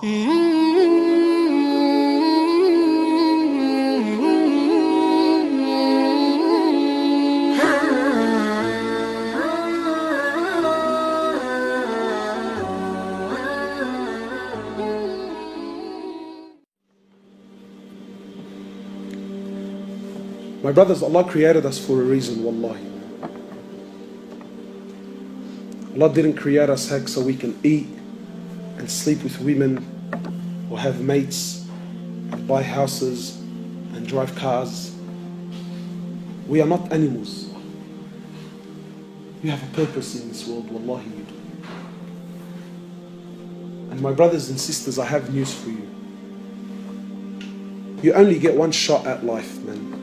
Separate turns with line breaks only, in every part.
My brothers, Allah created us for a reason, wallahi. Allah didn't create us heck so we can eat and sleep with women or have mates and buy houses and drive cars. We are not animals. You have a purpose in this world, wallahi you do. And my brothers and sisters, I have news for you. You only get one shot at life, man.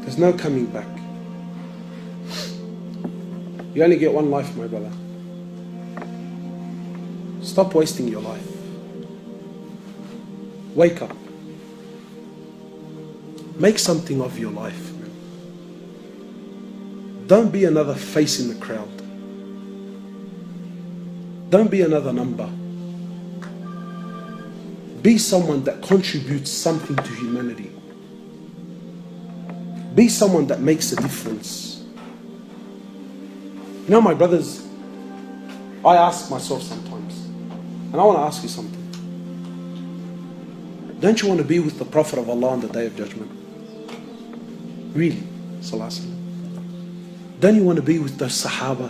There's no coming back. You only get one life, my brother. Stop wasting your life. Wake up. Make something of your life, man. Don't be another face in the crowd. Don't be another number. Be someone that contributes something to humanity. Be someone that makes a difference. You know, my brothers, I ask myself sometimes, and I want to ask you something. Don't you want to be with the Prophet of Allah on the Day of Judgment? Really? Sallallahu Alaihi Wasallam. Don't you want to be with the Sahaba?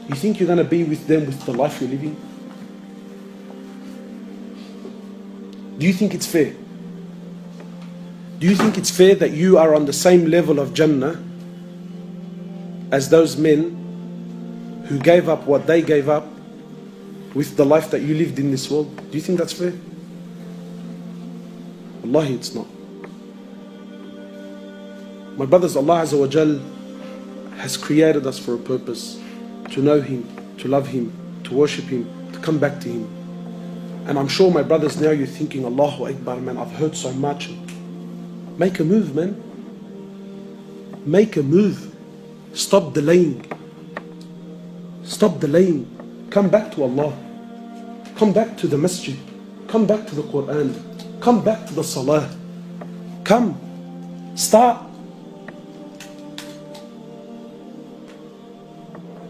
You think you're going to be with them with the life you're living? Do you think it's fair? Do you think it's fair that you are on the same level of Jannah as those men who gave up what they gave up with the life that you lived in this world? Do you think that's fair? Wallahi, it's not. My brothers, Allah Azza wa Jal has created us for a purpose. To know Him, to love Him, to worship Him, to come back to Him. And I'm sure, my brothers, now you're thinking, Allahu Akbar, man, I've heard so much. Make a move, man. Make a move. Stop delaying. Stop delaying. Come back to Allah. Come back to the masjid. Come back to the Quran. Come back to the salah. Come. Start.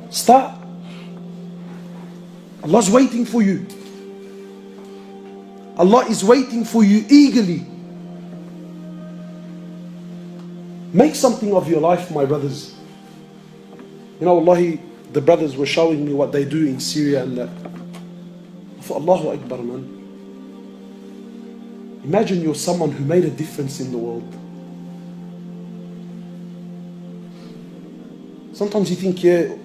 Start. Allah's waiting for you. Allah is waiting for you eagerly. Make something of your life, my brothers. You know, Wallahi, the brothers were showing me what they do in Syria and that. I thought, Allahu Akbar, man. Imagine you're someone who made a difference in the world. Sometimes you think, yeah,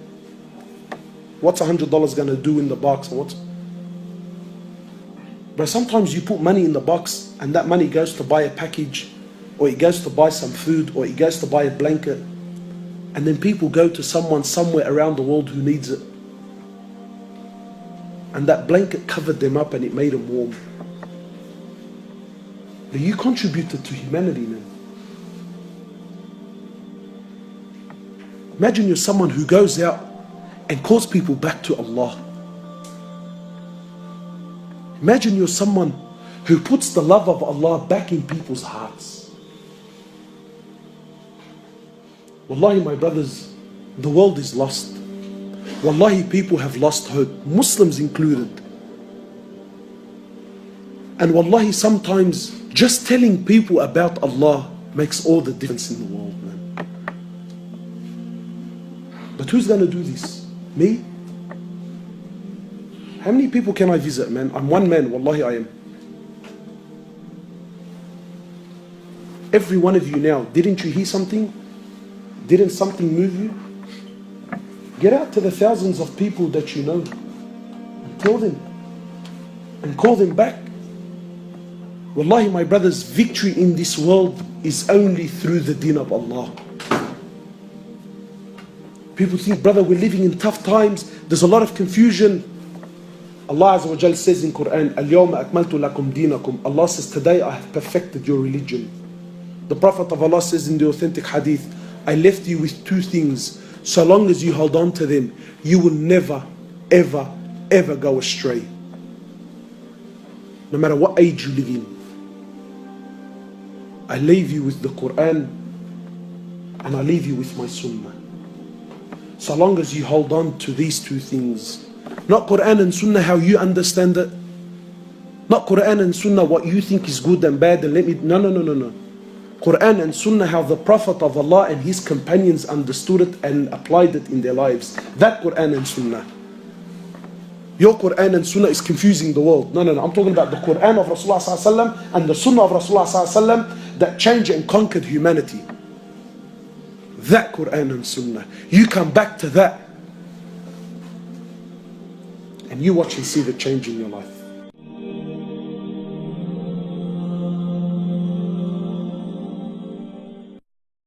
what's $100 going to do in the box? And but sometimes you put money in the box and that money goes to buy a package, or it goes to buy some food, or it goes to buy a blanket, and then people go to someone somewhere around the world who needs it, and that blanket covered them up and it made them warm. But you contributed to humanity, man. Imagine you're someone who goes out and calls people back to Allah. Imagine you're someone who puts the love of Allah back in people's hearts. Wallahi, my brothers, the world is lost. Wallahi, people have lost hope, Muslims included. And wallahi, sometimes just telling people about Allah makes all the difference in the world, man. But who's going to do this? Me? How many people can I visit, man? I'm one man, wallahi I am. Every one of you now, didn't you hear something? Didn't something move you? Get out to the thousands of people that you know and tell them and call them back. Wallahi, my brothers, victory in this world is only through the deen of Allah. People think, brother, we're living in tough times. There's a lot of confusion. Allah Azza wa Jal says in Quran, Al-Yawma akmaltu lakum dinakum. Allah says, today I have perfected your religion. The Prophet of Allah says in the authentic hadith, I left you with two things. So long as you hold on to them, you will never ever, ever go astray. No matter what age you live in. I leave you with the Quran and I leave you with my Sunnah. So long as you hold on to these two things, not Quran and Sunnah how you understand it, not Quran and Sunnah what you think is good and bad and no. Quran and Sunnah how the Prophet of Allah and his companions understood it and applied it in their lives. That Quran and Sunnah. Your Quran and Sunnah is confusing the world. No. I'm talking about the Quran of Rasulullah ﷺ and the Sunnah of Rasulullah ﷺ that changed and conquered humanity. That Quran and Sunnah. You come back to that and you watch and see the change in your life.